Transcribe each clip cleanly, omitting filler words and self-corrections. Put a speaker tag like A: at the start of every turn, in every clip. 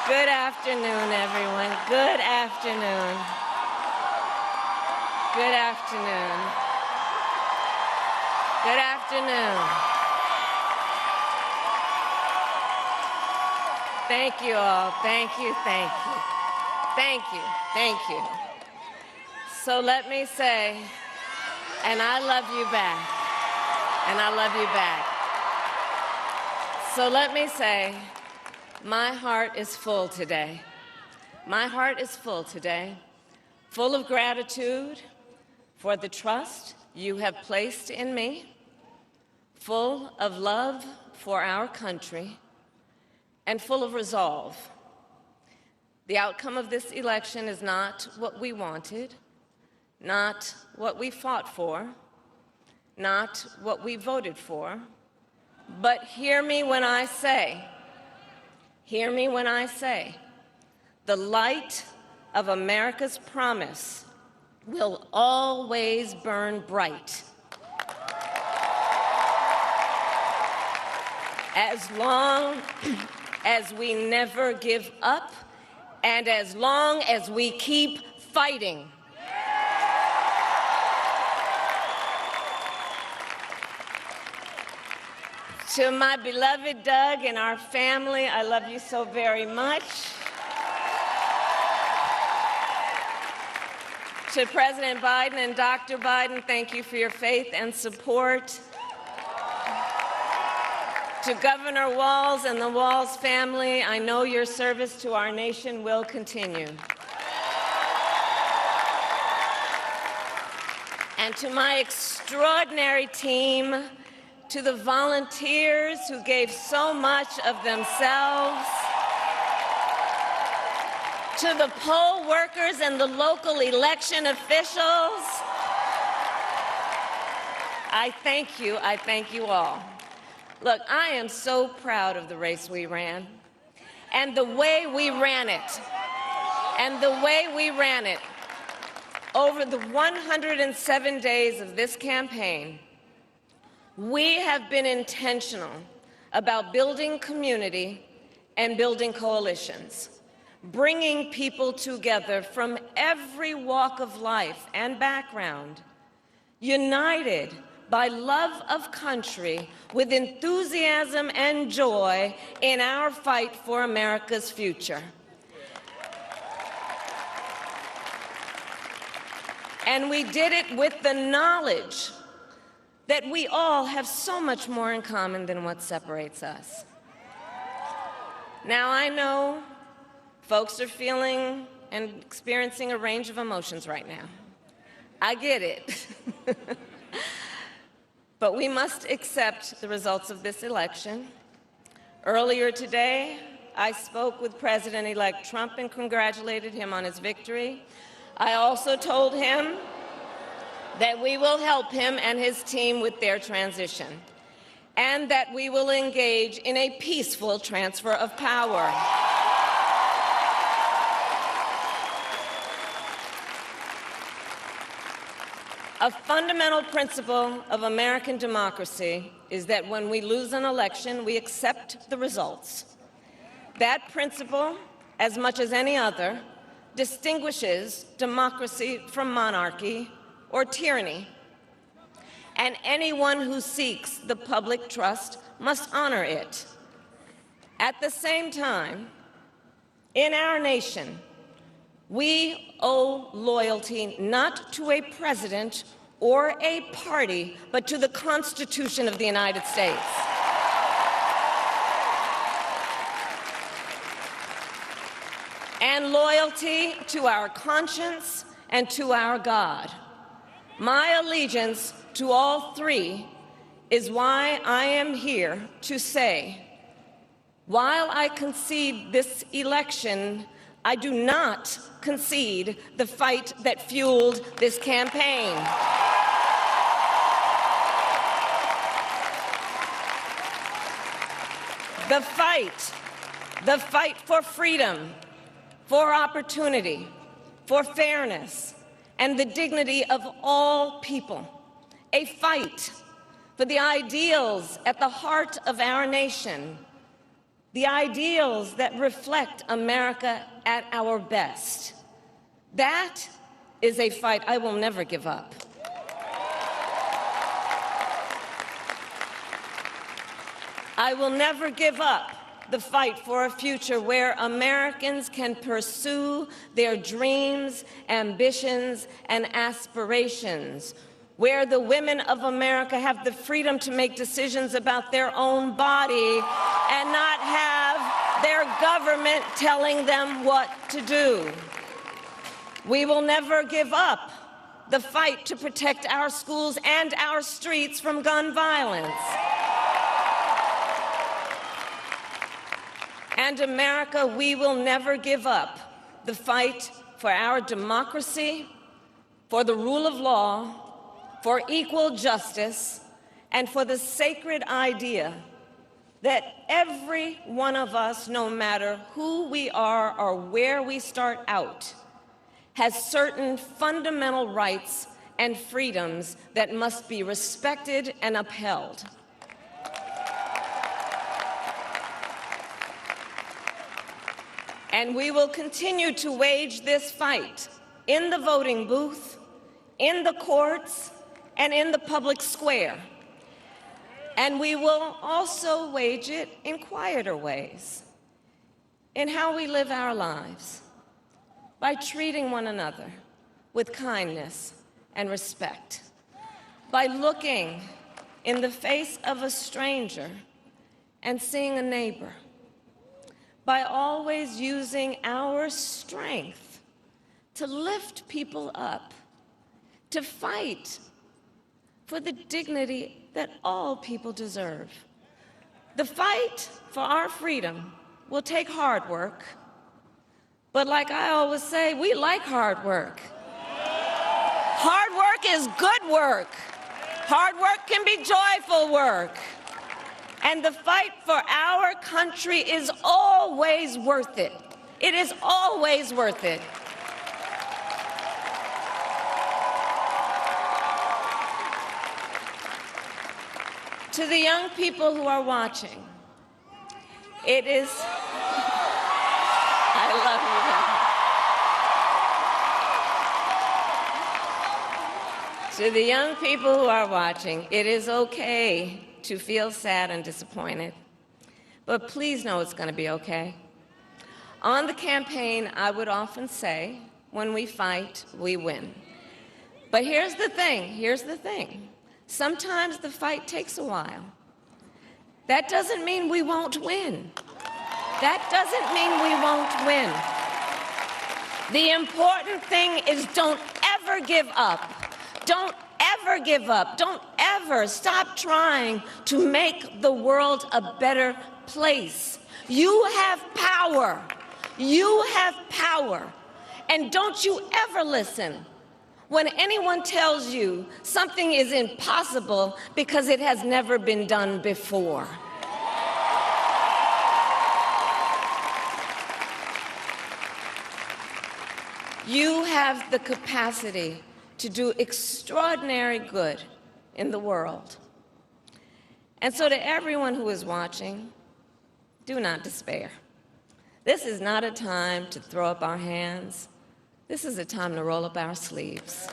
A: Good afternoon, everyone. Good afternoon. Good afternoon. Good afternoon. Thank you all. Thank you, thank you. Thank you, thank you. So let me say, and I love you back, and I love you back. So let me say, my heart is full today. My heart is full today, full of gratitude for the trust you have placed in me, full of love for our country, and full of resolve. The outcome of this election is not what we wanted, not what we fought for, not what we voted for, but hear me when I say, the light of America's promise will always burn bright. As long as we never give up, and as long as we keep fighting. To my beloved Doug and our family, I love you so very much. To President Biden and Dr. Biden, thank you for your faith and support. To Governor Walz and the Walz family, I know your service to our nation will continue. And to my extraordinary team, to the volunteers who gave so much of themselves, to the poll workers and the local election officials, I thank you all. Look, I am so proud of the race we ran, and the way we ran it, over the 107 days of this campaign. We have been intentional about building community and building coalitions, bringing people together from every walk of life and background, united by love of country with enthusiasm and joy in our fight for America's future. And we did it with the knowledge that we all have so much more in common than what separates us. Now, I know folks are feeling and experiencing a range of emotions right now. I get it. But we must accept the results of this election. Earlier today, I spoke with President-elect Trump and congratulated him on his victory. I also told him that we will help him and his team with their transition, and that we will engage in a peaceful transfer of power. A fundamental principle of American democracy is that when we lose an election, we accept the results. That principle, as much as any other, distinguishes democracy from monarchy or tyranny. And anyone who seeks the public trust must honor it. At the same time, in our nation, we owe loyalty not to a president or a party, but to the Constitution of the United States. And loyalty to our conscience and to our God. My allegiance to all three is why I am here to say, while I concede this election, I do not concede the fight that fueled this campaign. The fight for freedom, for opportunity, for fairness, and the dignity of all people. A fight for the ideals at the heart of our nation. the ideals that reflect America at our best. That is a fight I will never give up. I will never give up the fight for a future where Americans can pursue their dreams, ambitions, and aspirations, where the women of America have the freedom to make decisions about their own body and not have their government telling them what to do. We will never give up the fight to protect our schools and our streets from gun violence. And America, we will never give up the fight for our democracy, for the rule of law, for equal justice, and for the sacred idea that every one of us, no matter who we are or where we start out, has certain fundamental rights and freedoms that must be respected and upheld. And we will continue to wage this fight in the voting booth, in the courts, and in the public square. And we will also wage it in quieter ways, in how we live our lives, by treating one another with kindness and respect, by looking in the face of a stranger and seeing a neighbor, by always using our strength to lift people up, to fight for the dignity that all people deserve. The fight for our freedom will take hard work, but like I always say, we like hard work. Hard work is good work. Hard work can be joyful work. And the fight for our country is always worth it. It is always worth it. To the young people who are watching, it is, I love you. To the young people who are watching, it is okay to feel sad and disappointed, but please know it's going to be okay. On the campaign, I would often say, when we fight, we win. But here's the thing. Sometimes the fight takes a while. That doesn't mean we won't win. That doesn't mean we won't win. The important thing is don't ever give up. Don't ever give up. Don't ever stop trying to make the world a better place. You have power. You have power. And don't you ever listen when anyone tells you something is impossible because it has never been done before. You have the capacity to do extraordinary good in the world. And so to everyone who is watching, do not despair. This is not a time to throw up our hands. This is a time to roll up our sleeves.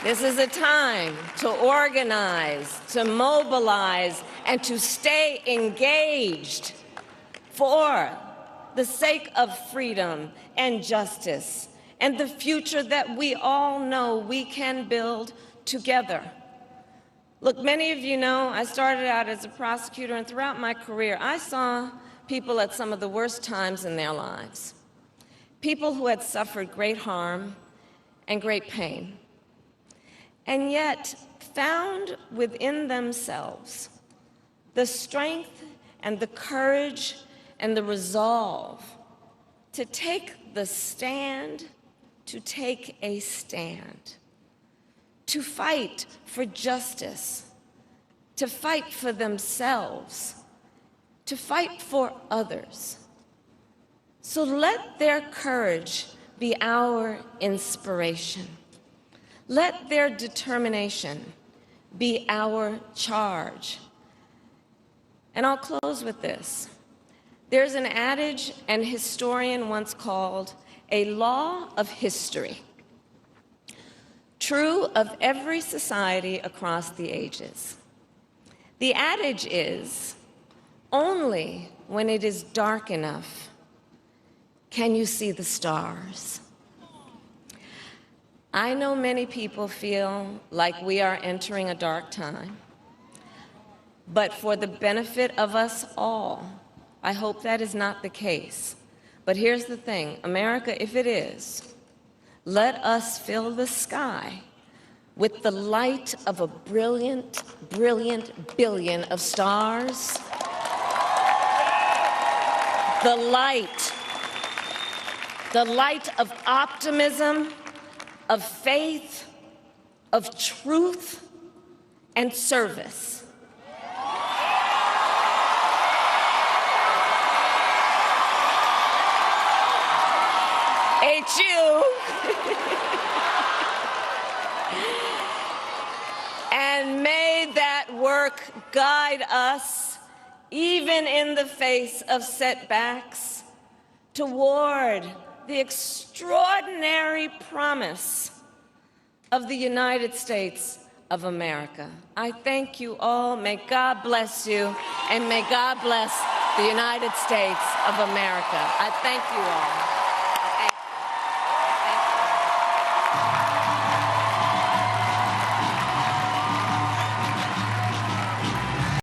A: This is a time to organize, to mobilize, and to stay engaged for the sake of freedom and justice and the future that we all know we can build together. Look, many of you know I started out as a prosecutor, and throughout my career, I saw people at some of the worst times in their lives, people who had suffered great harm and great pain, and yet found within themselves the strength and the courage and the resolve to take the stand, to take a stand, to fight for justice, to fight for themselves, to fight for others. So let their courage be our inspiration. Let their determination be our charge. And I'll close with this. There's an adage an historian once called a law of history, true of every society across the ages. The adage is, only when it is dark enough can you see the stars. I know many people feel like we are entering a dark time, but for the benefit of us all, I hope that is not the case. But here's the thing, America, if it is, let us fill the sky with the light of a brilliant, brilliant billion of stars. The light of optimism, of faith, of truth, and service. HU. And may that work guide us, even in the face of setbacks, toward the extraordinary promise of the United States of America. I thank you all. May God bless you, and may God bless the United States of America. I thank you all.